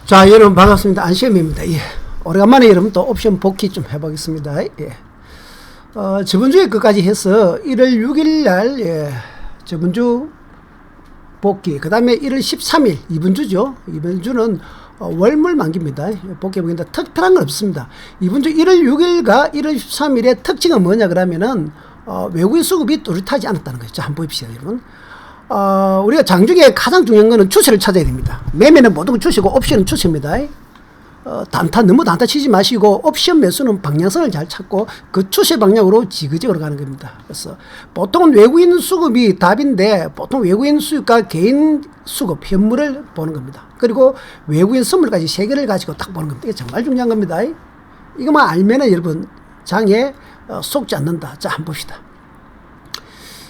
자, 여러분 반갑습니다. 안시엠입니다. 예. 오래간만에 여러분 또 옵션 복귀 좀 해보겠습니다. 예. 저번주에 끝까지 해서 1월 6일날, 예. 저번주 복귀, 그 다음에 1월 13일, 이번주죠. 이번주는 월물 만기입니다. 복귀 보기인데 특별한 건 없습니다. 이번주 1월 6일과 1월 13일의 특징은 뭐냐 그러면은, 외국인 수급이 뚜렷하지 않았다는 거죠. 자, 한번 보십시오, 여러분. 우리가 장중에 가장 중요한 거는 추세를 찾아야 됩니다. 매매는 모든 건 추세고 옵션은 추세입니다. 너무 단타 치지 마시고 옵션 매수는 방향성을 잘 찾고 그 추세 방향으로 지그재그로 가는 겁니다. 그래서 보통은 외국인 수급이 답인데 보통 외국인 수급과 개인 수급 현물을 보는 겁니다. 그리고 외국인 선물까지 세 개를 가지고 딱 보는 겁니다. 이게 정말 중요한 겁니다. 이것만 알면은 여러분 장에 속지 않는다. 자, 한번 봅시다.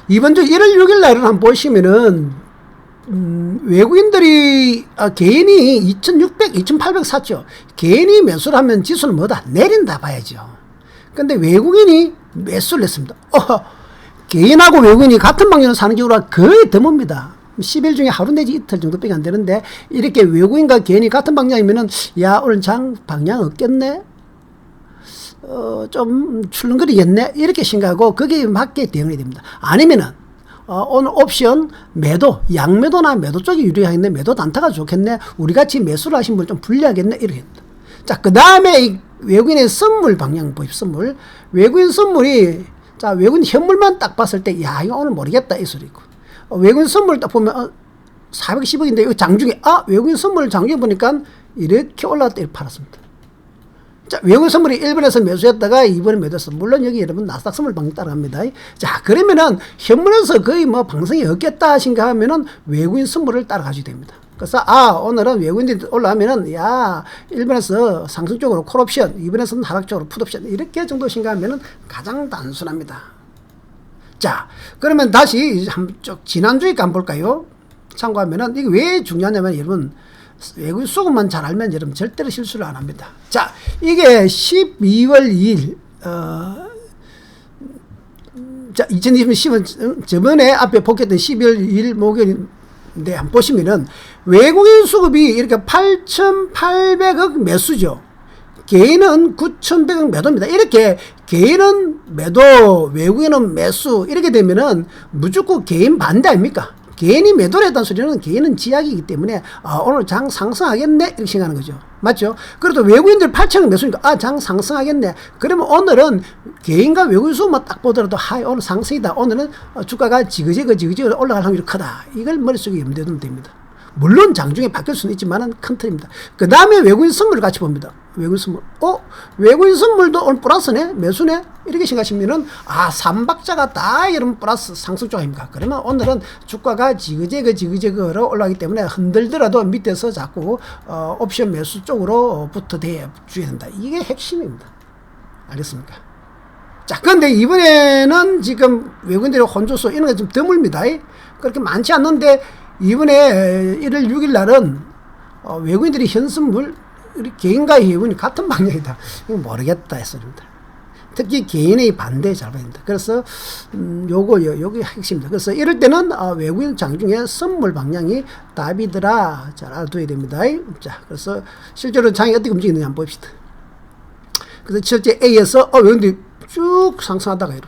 이번 주 1월 6일 날은 한번 보시면은, 외국인들이, 개인이 2600, 2800 샀죠. 개인이 매수를 하면 지수는 뭐다? 내린다 봐야죠. 근데 외국인이 매수를 했습니다. 개인하고 외국인이 같은 방향으로 사는 경우가 거의 드뭅니다. 10일 중에 하루 내지 이틀 정도밖에 안 되는데, 이렇게 외국인과 개인이 같은 방향이면은, 야, 오늘 장 방향 없겠네? 좀 출렁거리겠네 이렇게 생각하고 거기에 맞게 대응이 됩니다. 아니면은 오늘 옵션 매도 양매도나 매도 쪽이 유리하겠네, 매도 단타가 좋겠네, 우리같이 매수를 하신 분 좀 불리하겠네 이렇게 됩니다. 자, 그 다음에 외국인의 선물 방향 보십시오. 선물, 외국인 선물이, 자, 외국인 현물만 딱 봤을 때 야, 이거 오늘 모르겠다 이 소리고, 외국인 선물 딱 보면 410억인데 이거 장중에 외국인 선물 장중에 보니까 이렇게 올라왔다 이렇게 팔았습니다. 자, 외국인 선물이 1번에서 매수했다가 2번에 매도했어. 물론 여기 여러분 나스닥 선물 방향 따라갑니다. 자, 그러면은 현물에서 거의 뭐 방송이 없겠다 생각하면은 외국인 선물을 따라가셔야 됩니다. 그래서 오늘은 외국인들이 올라가면은 야, 1번에서 상승 쪽으로 콜옵션, 2번에서는 하락 쪽으로 풋옵션 이렇게 정도 생각하면은 가장 단순합니다. 자, 그러면 다시 한쪽 지난주에 한번 볼까요? 참고하면은 이게 왜 중요하냐면 여러분 외국인 수급만 잘 알면 여러분 절대로 실수를 안 합니다. 자, 이게 12월 2일, 자, 2020년 10월, 저번에 앞에 복귀했던 12월 2일 목요일인데, 한번 보시면은, 외국인 수급이 이렇게 8,800억 매수죠. 개인은 9,100억 매도입니다. 이렇게 개인은 매도, 외국인은 매수, 이렇게 되면은 무조건 개인 반대 아닙니까? 개인이 매도를 했다는 소리는 개인은 지약이기 때문에 오늘 장 상승하겠네 이렇게 생각하는 거죠. 맞죠? 그래도 외국인들 8천억 매수니까 장 상승하겠네. 그러면 오늘은 개인과 외국인 수만 딱 보더라도 오늘 상승이다. 오늘은 주가가 지그재그 올라갈 확률이 크다. 이걸 머릿속에 염두에 두면 됩니다. 물론 장중에 바뀔 수는 있지만은 큰 틀입니다. 그 다음에 외국인 선물을 같이 봅니다. 외국인 선물. 외국인 선물도 오늘 플러스네? 매수네? 이렇게 생각하시면은, 삼박자가 다 여러분 플러스 상승 쪽입니까? 그러면 오늘은 주가가 지그재그로 올라가기 때문에 흔들더라도 밑에서 자꾸, 옵션 매수 쪽으로 붙어줘야 된다. 이게 핵심입니다. 알겠습니까? 자, 그런데 이번에는 지금 외국인들의 혼조수 이런 게 좀 드뭅니다. 그렇게 많지 않는데, 이번에 1월 6일 날은 외국인들이 현선물, 우리 개인과 외국인이 같은 방향이다. 이거 모르겠다 했습니다. 특히 개인의 반대에 잘 봐야 됩니다. 그래서 요게 핵심입니다. 그래서 이럴 때는 외국인 장중에 선물 방향이 답이더라. 잘 알아둬야 됩니다. 자, 그래서 실제로 장이 어떻게 움직이는지 한번 봅시다. 그래서 실제 A에서 외국인들이 쭉 상승하다가 이러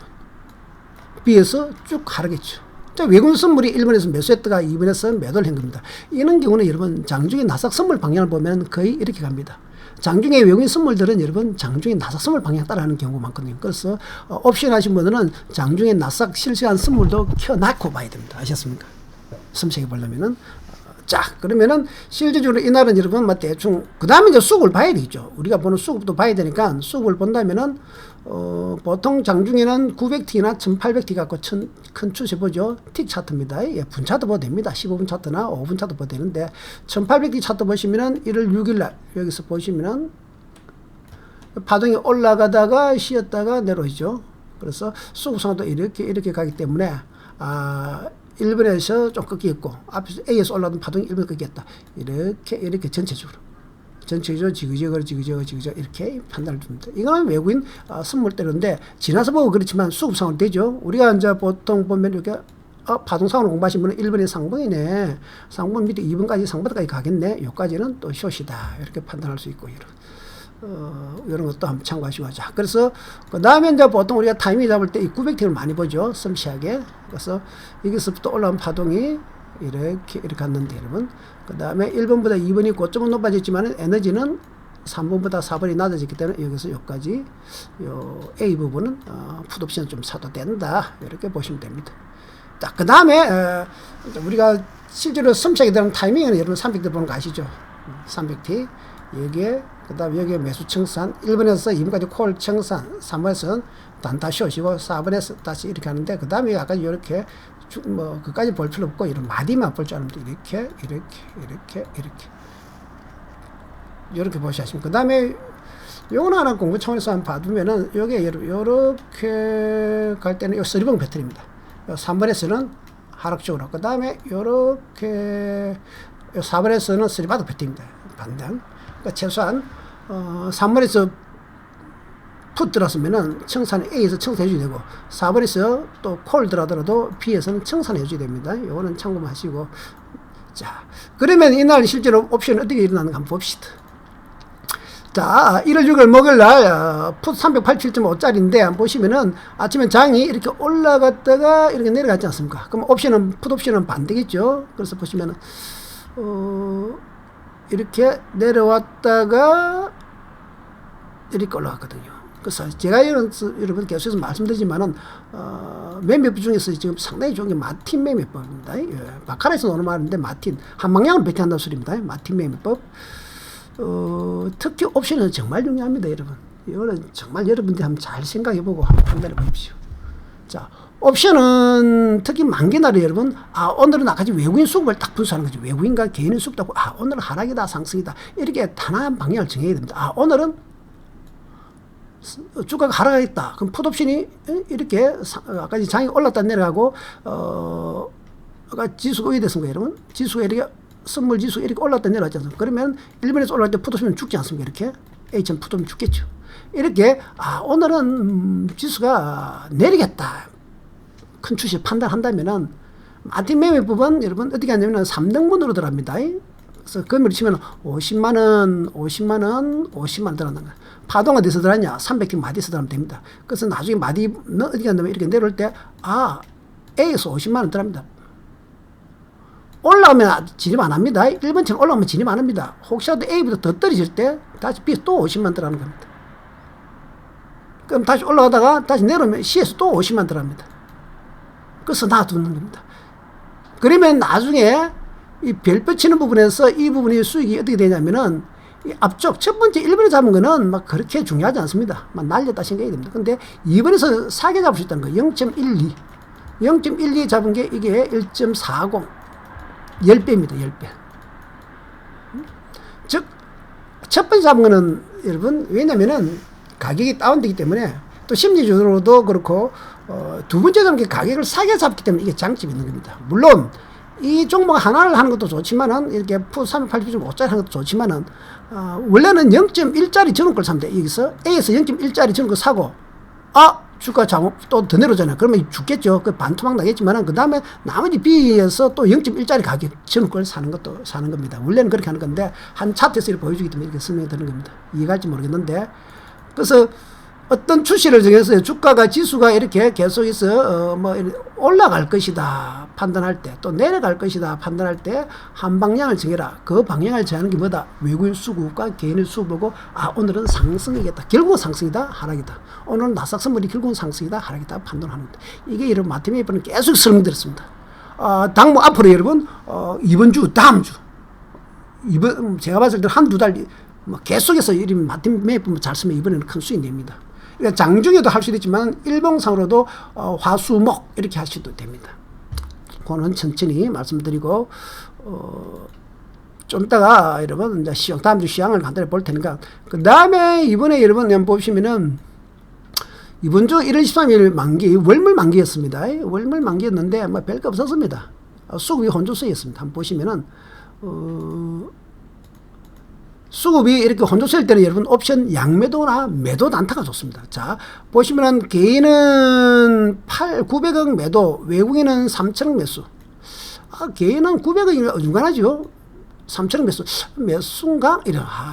B에서 쭉 하락했죠. 외국인 선물이 1번에서 매수했다가 2번에서 매도를 한 겁니다. 이런 경우는 여러분 장중에 나스닥 선물 방향을 보면 거의 이렇게 갑니다. 장중에 외국인 선물들은 여러분 장중에 나스닥 선물 방향 따라하는 경우가 많거든요. 그래서 옵션 하신 분들은 장중에 나스닥 실시간 선물도 켜놓고 봐야 됩니다. 아셨습니까? 섬세하게 보려면은. 자, 그러면은 실질적으로 이날은 여러분 대충 그 다음에 이제 수급을 봐야 되겠죠. 우리가 보는 수급도 봐야 되니까 수급을 본다면은 보통 장중에는 900T나 1800T 갖고 큰 추세 보죠. 틱 차트입니다. 예, 분 차트 보도 됩니다. 15분 차트나 5분 차트 보도 되는데 1800T 차트 보시면은 1월 6일 날 여기서 보시면은 파동이 올라가다가 쉬었다가 내려오죠. 그래서 수급 상황도 이렇게 가기 때문에 1번에서 좀 꺾였고 앞에서 A에서 올라오던 파동이 1번 꺾였다. 이렇게 전체적으로 지그재그 이렇게 판단을 줍니다. 이거는 외국인 선물대로인데 지나서 보고 그렇지만 수급 상황 되죠. 우리가 이제 보통 보면 이렇게 파동상으로 공부하신 분은 1번이 상봉이네. 상봉 밑에 2번까지 상보다까지 가겠네. 요까지는 또 숏이다. 이렇게 판단할 수 있고, 이런 것도 한번 참고하시고. 자, 그래서, 그 다음에 이제 보통 우리가 타이밍 잡을 때 이 900T를 많이 보죠. 섬시하게. 그래서 여기서부터 올라온 파동이 이렇게 갔는데, 여러분. 그 다음에 1번보다 2번이 고점은 높아졌지만 에너지는 3번보다 4번이 낮아졌기 때문에 여기서 여기까지 요 A 부분은 풋옵션 좀 사도 된다. 이렇게 보시면 됩니다. 자, 그 다음에 우리가 실제로 섬세하게 되는 타이밍은 여러분 300T 보는 거 아시죠? 300T 여기에 그 다음에 여기에 매수 청산 1번에서 2번까지 콜 청산 3번에서는 단타 숏이고 4번에서 다시 이렇게 하는데 그 다음에 약간 이렇게 뭐 그까지 볼 필요 없고 이런 마디만 볼 줄 알면 이렇게 보시면 그 다음에 요거는 하나 공부 차원에서 한번 봐두면은 요게 요렇게 갈 때는 요 서리봉 패턴입니다. 3번에서는 하락적으로 그 다음에 요렇게 4번에서는 서리바닥 패턴입니다. 반등. 그러니까 최소한 3번에서 풋 들었으면은 청산 A에서 청산해줘야 되고 4번에서 또 콜 들어가더라도 B에서는 청산해줘야 됩니다. 요거는 참고하시고. 자, 그러면 이날 실제로 옵션이 어떻게 일어나는가 한번 봅시다. 자, 1월 6일 목요일날 풋 387.5짜리인데 한번 보시면은 아침에 장이 이렇게 올라갔다가 이렇게 내려갔지 않습니까? 그럼 옵션은 풋 옵션은 반대겠죠. 그래서 보시면은 이렇게 내려왔다가 이렇게 올라갔거든요. 그래서 제가 여러분 계속해서 말씀드리지만은 매매법 중에서 지금 상당히 좋은 게 마틴 매매법입니다. 바카라에서 나오는 말인데 마틴 한 방향으로 배팅한다는 소리입니다. 마틴 매매법. 특히 옵션은 정말 중요합니다, 여러분. 이거는 정말 여러분들이 한번 잘 생각해보고 한번 판단해 보십시오. 자, 옵션은 특히 만기날에 여러분, 오늘은 아까 외국인 수급을 딱 분수하는 거죠. 외국인과 개인의 수급도 하고, 오늘은 하락이다, 상승이다. 이렇게 단한 방향을 정해야 됩니다. 오늘은 주가가 하락하겠다. 그럼 풋옵션이 이렇게 아까 장이 올랐다 내려가고, 아까 지수가 어디 됐습니까, 여러분? 지수가 이렇게 선물 지수가 이렇게 올랐다 내려왔지 않습니까? 그러면 일본에서 올라갈 때 풋옵션은 죽지 않습니까? 이렇게 H는 풋옵션 죽겠죠. 이렇게 오늘은 지수가 내리겠다. 큰 추세 판단한다면은 마틴 매매법은 여러분 어떻게 하냐면 3등분으로 들어갑니다. 그래서 금액을 치면 50만원, 50만원, 50만원 들어간다는 거야. 파동은 어디서 들어가냐? 300T 마디에서 들어가면 됩니다. 그래서 나중에 마디는 어떻게 한다면 이렇게 내려올 때 A에서 50만원 들어갑니다. 올라오면 진입 안 합니다. 1번처럼 올라오면 진입 안 합니다. 혹시라도 A보다 더 떨어질 때 다시 B 또 50만 들어가는 겁니다. 그럼 다시 올라가다가 다시 내려오면 C에서 또 50만 들어갑니다. 그래서 놔두는 겁니다. 그러면 나중에 이 별표 치는 부분에서 이 부분의 수익이 어떻게 되냐면은 이 앞쪽 첫 번째 1번에 잡은 거는 막 그렇게 중요하지 않습니다. 막 날렸다 생각이 됩니다. 근데 2번에서 사게 잡을 수 있다는 거예요. 0.12. 0.12 잡은 게 이게 1.40. 10배입니다. 10배. 즉, 첫 번째 잡은 거는 여러분, 왜냐면은 가격이 다운되기 때문에 또 심리적으로도 그렇고, 두 번째 잡은 게 가격을 싸게 잡기 때문에 이게 장점이 있는 겁니다. 물론, 이 종목 하나를 하는 것도 좋지만은, 이렇게 푸 380.5짜리 하는 것도 좋지만은, 원래는 0.1짜리 저런 걸 사면 돼. 여기서 A에서 0.1짜리 저런 걸 사고, 주가 또 더 내려오잖아요. 그러면 죽겠죠. 그 반토막 나겠지만, 그 다음에 나머지 B에서 또 0.1짜리 가격 저런 걸 사는 겁니다. 원래는 그렇게 하는 건데, 한 차트에서 이렇게 보여주기 때문에 이렇게 설명이 되는 겁니다. 이해갈지 모르겠는데. 그래서 어떤 추세를 정해서 주가가 지수가 이렇게 계속해서 올라갈 것이다 판단할 때, 또 내려갈 것이다 판단할 때 한 방향을 정해라. 그 방향을 정하는 게 뭐다? 외국인 수급과 개인의 수급이고, 오늘은 상승이겠다. 결국은 상승이다, 하락이다. 오늘은 나스닥 선물이 결국은 상승이다, 하락이다 판단하는 겁니다. 이게 여러분 마틴 매매법은 계속 설명드렸습니다. 당뭐 앞으로 여러분 이번 주, 다음 주, 제가 봤을 때 한두 달 계속해서 이런 마틴 매매법 잘 쓰면 이번에는 큰 수익 냅니다. 그러니까 장중에도 할 수도 있지만 일봉상으로도 화수목 이렇게 하셔도 됩니다. 그거는 천천히 말씀드리고 좀 이따가 여러분 이제 다음 주 시황을 간단히 볼 테니까, 그 다음에 이번에 여러분 한번 보시면은 이번 주 1월 13일 만기 월물 만기였습니다. 월물 만기였는데 별거 없었습니다. 수급이 혼조성이었습니다. 한번 보시면은 수급이 이렇게 혼조세일 때는 여러분 옵션 양매도나 매도 단타가 좋습니다. 자, 보시면은 개인은 900억 매도, 외국인은 3천억 매수. 개인은 900억이 어중간하죠. 3천억 매수인가?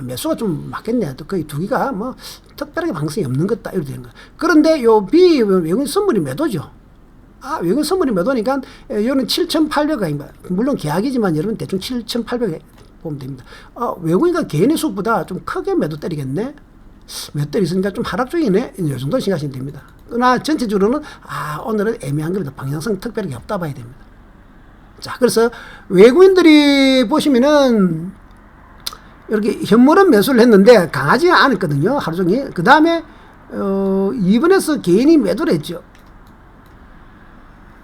매수가 좀 맞겠네. 또 거의 두 개가 뭐 특별하게 방송이 없는 것다. 이렇게 되는 거예요. 그런데 요 B 외국인 선물이 매도죠. 외국인 선물이 매도니까 요는 7,800억입니다. 물론 계약이지만 여러분 대충 7,800억 보면 됩니다. 외국인과 개인의 수급보다 좀 크게 매도 때리겠네. 매도 때리니까 좀 하락 중이네. 이 정도 생각하시면 됩니다. 그러나 전체적으로는 오늘은 애매한 겁니다. 방향성 특별하게 없다 봐야 됩니다. 자, 그래서 외국인들이 보시면은 이렇게 현물은 매수를 했는데 강하지 않았거든요. 하루 종일. 그 다음에 2번에서 개인이 매도를 했죠.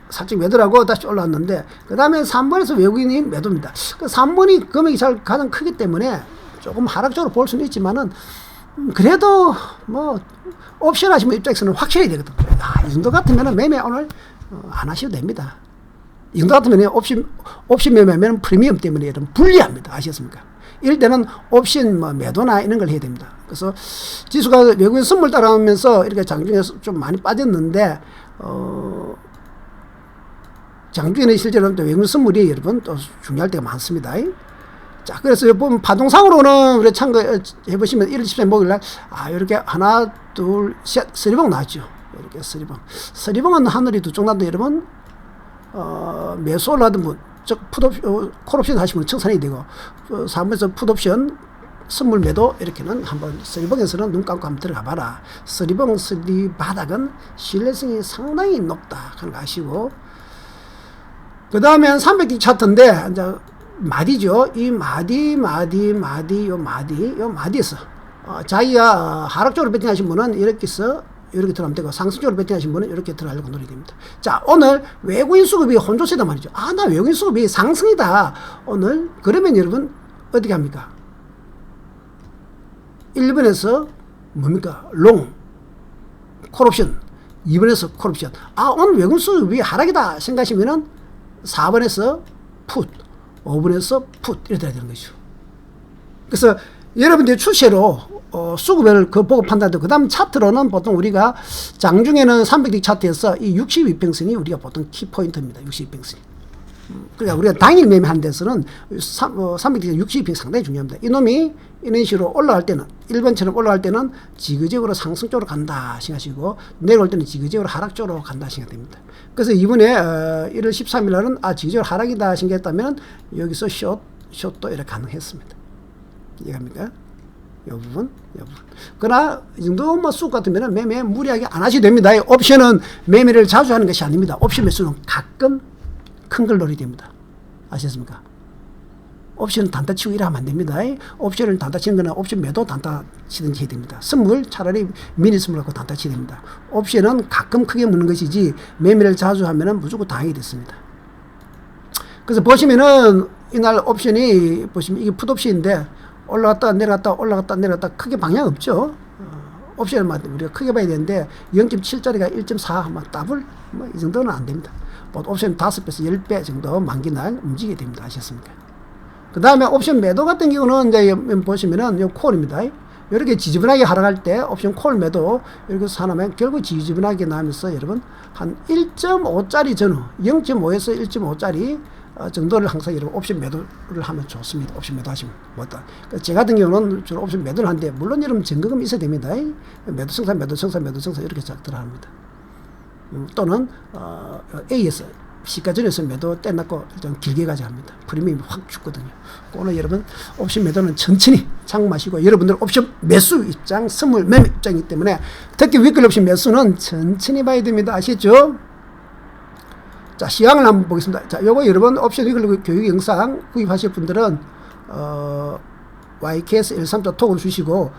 살짝 매도라고 다시 올라왔는데, 그 다음에 3번에서 외국인이 매도입니다. 그 3번이 금액이 가장 크기 때문에 조금 하락적으로 볼 수는 있지만은, 그래도 뭐 옵션 하시는 입장에서는 확실히 되거든. 이 정도 같으면 매매 오늘 안 하셔도 됩니다. 이 정도 같으면 옵션 매매하면 프리미엄 때문에 여러분 불리합니다. 아시겠습니까? 이럴 때는 옵션 뭐 매도나 이런 걸 해야 됩니다. 그래서 지수가 외국인 선물 따라오면서 이렇게 장중에 좀 많이 빠졌는데, 장중에는 실제로 외국인 선물이 여러분 또 중요할 때가 많습니다. 자, 그래서 보면 파동상으로는 우리 참고해보시면 1월 14일 목요일날, 이렇게 하나, 둘, 셋, 서리봉 나왔죠. 이렇게 서리봉. 서리봉은 하늘이 두 쪽 나도 여러분, 매수 올라가던 분, 즉, 콜옵션 하시면 청산이 되고, 3번에서 풋옵션, 선물 매도, 이렇게는 한번, 서리봉에서는 눈 감고 한번 들어가 봐라. 서리봉, 서리 바닥은 신뢰성이 상당히 높다. 하는 거 아시고, 그 다음에 300기 차트인데, 이제, 마디죠. 이 요 마디에서, 자기가 하락적으로 베팅하신 분은 이렇게 해서, 이렇게 들어가면 되고, 상승적으로 베팅하신 분은 이렇게 들어가려고 노력이 됩니다. 자, 오늘 외국인 수급이 혼조세다 말이죠. 나 외국인 수급이 상승이다. 오늘, 그러면 여러분, 어떻게 합니까? 1번에서 뭡니까? 롱, 콜옵션. 2번에서 콜옵션. 오늘 외국인 수급이 하락이다 생각하시면은 4번에서 풋, 5번에서 풋 이렇게 돼야 되는 거죠. 그래서 여러분들이 추세로 수급을 보고 판단하고, 그 다음 차트로는 보통 우리가 장중에는 300D 차트에서 이 62평선이 우리가 보통 키포인트입니다. 62평선이. 그러니까 우리가 당일 매매한 데서는 300D 62평 상당히 중요합니다. 이놈이 이런 식으로 올라갈 때는, 1번처럼 올라갈 때는 지그재그로 상승 쪽으로 간다 생각하시고, 내려올 때는 지그재그로 하락 쪽으로 간다 생각됩니다. 그래서 이번에 1월 13일 날은 지그재그로 하락이다 생각했다면 여기서 숏도 이렇게 가능했습니다. 이해갑니까? 이 부분. 그러나 이 정도 뭐 수급 같으면 매매 무리하게 안 하셔도 됩니다. 옵션은 매매를 자주 하는 것이 아닙니다. 옵션 매수는 가끔 큰 걸 노려야 됩니다. 아시겠습니까? 옵션은 단타 치고 이러면 안 됩니다. 옵션을 단타 치는 거는 옵션 매도 단타 치든지 해야 됩니다. 선물 차라리 미니 선물 갖고 단타 치야 됩니다. 옵션은 가끔 크게 무는 것이지 매매를 자주 하면은 무조건 당하게 됐습니다. 그래서 보시면은 이날 옵션이 보시면 이게 풋옵션인데 올라갔다 내려갔다 크게 방향 없죠. 옵션을 우리가 크게 봐야 되는데 0.7짜리가 1.4 막 더블 이 정도는 안 됩니다. 옵션 5배에서 10배 정도 만기날 움직이게 됩니다. 아셨습니까? 그 다음에 옵션 매도 같은 경우는 이제 보시면은 요 콜입니다. 이렇게 지지분하게 하락할 때 옵션 콜 매도 이렇게 사놓으면 결국 지지분하게 나면서 여러분 한 1.5짜리 전후 0.5에서 1.5짜리 정도를 항상 여러분 옵션 매도를 하면 좋습니다. 옵션 매도 하시면 뭐다. 제 같은 경우는 주로 옵션 매도를 하는데 물론 여러분 증거금이 있어야 됩니다. 매도 청산 이렇게 쫙 들어갑니다. 또는 A에서 시가전에서 매도 떼놨고 좀 길게 가져갑니다. 프리미엄이 확 죽거든요. 오늘 여러분 옵션 매도는 천천히 참고하시고, 여러분들 옵션 매수 입장, 선물 매매 입장이기 때문에 특히 위클 옵션 매수는 천천히 봐야 됩니다. 아시겠죠? 자, 시황을 한번 보겠습니다. 자, 요거 여러분 옵션 위클 교육 영상 구입하실 분들은 YKS 13.톡을 주시고,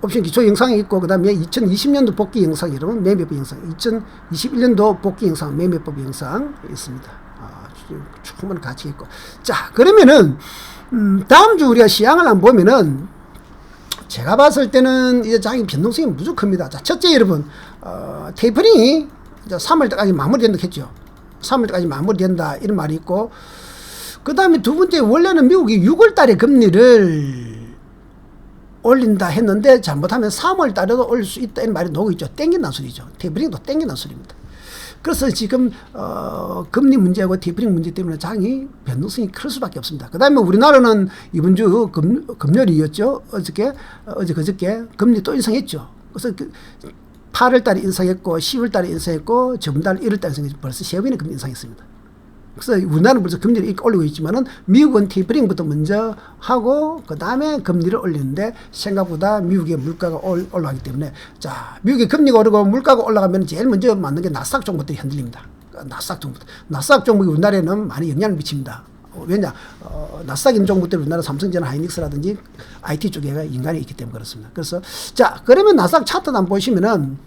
옵션 기초 영상이 있고, 그 다음에 2020년도 복귀 영상, 여러분, 매매법 영상, 2021년도 복귀 영상, 매매법 영상 있습니다. 충분히 가치 있고. 자, 그러면은, 다음 주 우리가 시향을 한번 보면은, 제가 봤을 때는 이제 자기 변동성이 무척 큽니다. 자, 첫째 여러분, 테이퍼링이 이제 3월까지 마무리된다 했죠. 3월까지 마무리된다, 이런 말이 있고, 그 다음에 두 번째, 원래는 미국이 6월 달에 금리를 올린다 했는데 잘못하면 3월 달에도 올릴 수 있다 이런 말이 나오고 있죠. 땡긴다는 소리죠. 테이퍼링도 땡긴다는 소리입니다. 그래서 지금 금리 문제하고 테이퍼링 문제 때문에 장이 변동성이 클 수밖에 없습니다. 그 다음에 우리나라는 이번 주 금요일이었죠. 그저께 금리 또 인상했죠. 그래서 8월 달에 인상했고 10월 달에 인상했고 저번 달 1월 달에 인상했죠. 벌써 3번이나 금리 인상했습니다. 그래서 우리나라는 벌써 금리를 이렇게 올리고 있지만은 미국은 테이퍼링부터 먼저 하고 그 다음에 금리를 올리는데 생각보다 미국의 물가가 올라가기 때문에 자 미국의 금리가 오르고 물가가 올라가면 제일 먼저 맞는 게 나스닥 종목들이 흔들립니다. 나스닥 종목이 우리나라에는 많이 영향을 미칩니다. 왜냐 나스닥 있는 종목들 우리나라 삼성전자, 하이닉스라든지 IT 쪽에 인간이 있기 때문에 그렇습니다. 그래서 자 그러면 나스닥 차트 한번 보시면은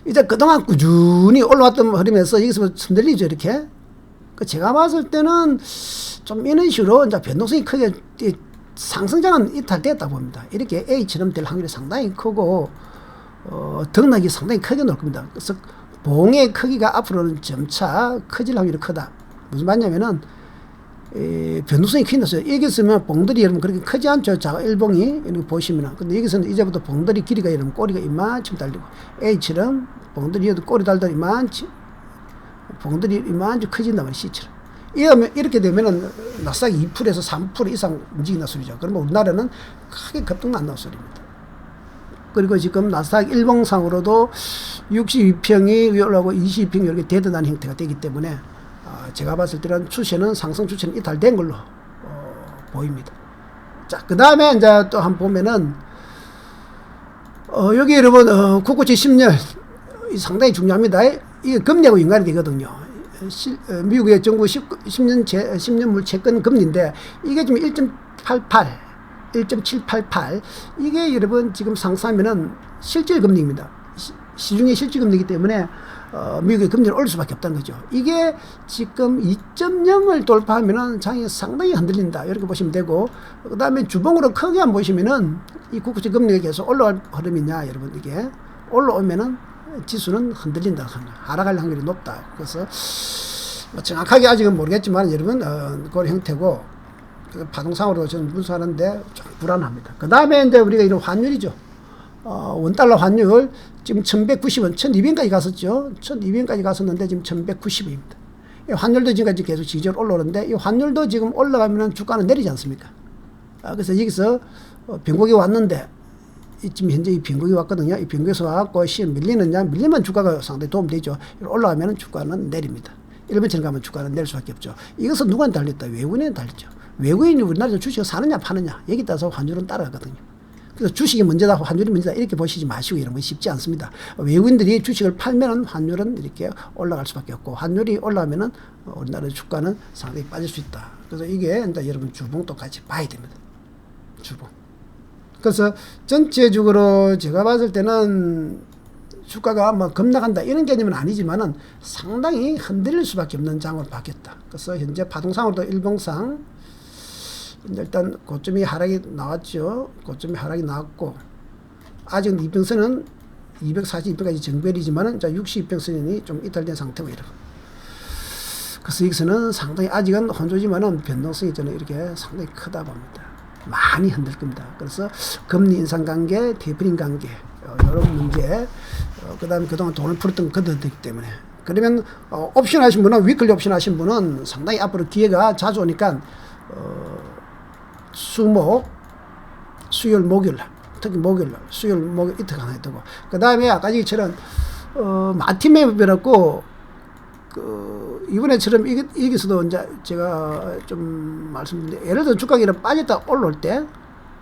이제 그동안 꾸준히 올라왔던 흐름에서 여기서 흔들리죠, 이렇게. 제가 봤을 때는 좀 이런 식으로 이제 변동성이 크게 상승장은 이탈됐다 봅니다. 이렇게 A처럼 될 확률이 상당히 크고, 등락이 상당히 크게 나올 겁니다. 그래서 봉의 크기가 앞으로는 점차 커질 확률이 크다. 무슨 말이냐면은, 변동성이 크게 났어요. 여기 있으면 봉들이 여러분 그렇게 크지 않죠. 자, 일봉이 이렇게 보시면은. 근데 여기서는 이제부터 봉들이 길이가 여러분 꼬리가 이만큼 달리고 A처럼 봉들이 여도 꼬리 달다 이만큼 봉들이 이만큼 커진단 말이에요. C처럼. 이렇게 되면은 나스닥이 2%에서 3% 이상 움직인다 소리죠. 그러면 우리나라는 크게 급등 난다는 소리입니다. 그리고 지금 나스닥 일봉상으로도 62평이 위에 올라가고 22평이 이렇게 대등한 형태가 되기 때문에 제가 봤을 때는 추세는 상승 추세는 이탈된 걸로 보입니다. 자, 그 다음에 이제 또 한번 보면은 여기 여러분 국고채 10년 상당히 중요합니다. 이게 금리하고 연관이 되거든요. 미국의 정부 10년물 채권 금리인데 이게 지금 1.88, 1.788 이게 여러분 지금 상승하면은 실질 금리입니다. 시중의 실질 금리이기 때문에 미국의 금리를 올릴 수밖에 없다는 거죠. 이게 지금 2.0을 돌파하면은 장이 상당히 흔들린다. 이렇게 보시면 되고, 그 다음에 주봉으로 크게 한번 보시면은 이 국고채 금리가 계속 올라갈 흐름이냐, 여러분 이게 올라오면은 지수는 흔들린다. 하락할 확률이 높다. 그래서 뭐 정확하게 아직은 모르겠지만 여러분 그런 형태고 파동상으로 저는 분석하는데 좀 불안합니다. 그 다음에 이제 우리가 이런 환율이죠. 원달러 환율 지금 1190원, 1200원까지 갔었죠. 1200원까지 갔었는데 지금 1190원입니다. 환율도 지금까지 계속 지지적으로 올라오는데 이 환율도 지금 올라가면 주가는 내리지 않습니까? 그래서 여기서 변곡이 왔는데 지금 현재 이 변곡이 왔거든요. 이 변곡에서 와갖고 시험 밀리면 주가가 상당히 도움되죠. 올라가면 주가는 내립니다. 일본처럼 가면 주가는 내릴 수밖에 없죠. 이것은 누구한테 달렸다? 외국인한테 달렸죠. 외국인이 우리나라에서 주식을 사느냐 파느냐 여기 따라서 환율은 따라가거든요. 그래서 주식이 먼저다 환율이 먼저다 이렇게 보시지 마시고 이런 건 쉽지 않습니다. 외국인들이 주식을 팔면은 환율은 이렇게 올라갈 수밖에 없고 환율이 올라가면은 우리나라 주가는 상당히 빠질 수 있다. 그래서 이게 이제 여러분 주봉도 같이 봐야 됩니다. 주봉. 그래서 전체적으로 제가 봤을 때는 주가가 뭐 급락한다 이런 개념은 아니지만은 상당히 흔들릴 수밖에 없는 장으로 바뀌었다. 그래서 현재 파동상으로도 일봉상 일단 고점이 하락이 나왔죠. 고점이 하락이 나왔고 아직은 이평선은 242평까지 정배이지만은 62평선이 좀 이탈된 상태고 이렇게. 그래서 여기서는 상당히 아직은 혼조지만은 변동성이 저는 이렇게 상당히 크다 봅니다. 많이 흔들 겁니다. 그래서 금리 인상 관계, 테이퍼링 관계 이런 문제, 그다음에 그동안 돈을 풀었던 것들 되기 때문에 그러면 옵션 하신 분은 위클리 옵션 하신 분은 상당히 앞으로 기회가 자주 오니까 수목, 수요일, 목요일, 특히 목요일, 수요일, 목요일 이틀 가능해 두고 그 다음에 아까 얘기처럼 마티맵이라고 이번에처럼 여기서도 이제 제가 좀 말씀드린 예를 들어 주가가 빠졌다 올라올 때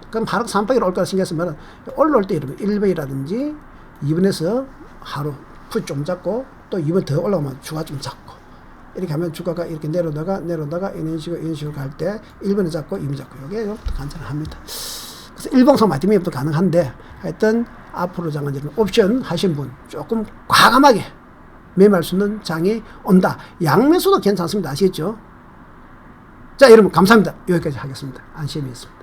그럼 하락 3박이라 올 거라 생각했으면 올라올 때 여러분 1번이라든지 2번에서 하루 푸 좀 잡고 또 2번 더 올라오면 주가 좀 잡고 이렇게 하면 주가가 이렇게 내려다가 이런 식으로 갈 때 1번에 잡고 2번 잡고 이게 간단합니다. 그래서 일봉상 마티맵도 가능한데 하여튼 앞으로 장은 옵션 하신 분 조금 과감하게 매매할 수 있는 장이 온다. 양매수도 괜찮습니다. 아시겠죠? 자, 여러분 감사합니다. 여기까지 하겠습니다. 안심이었습니다.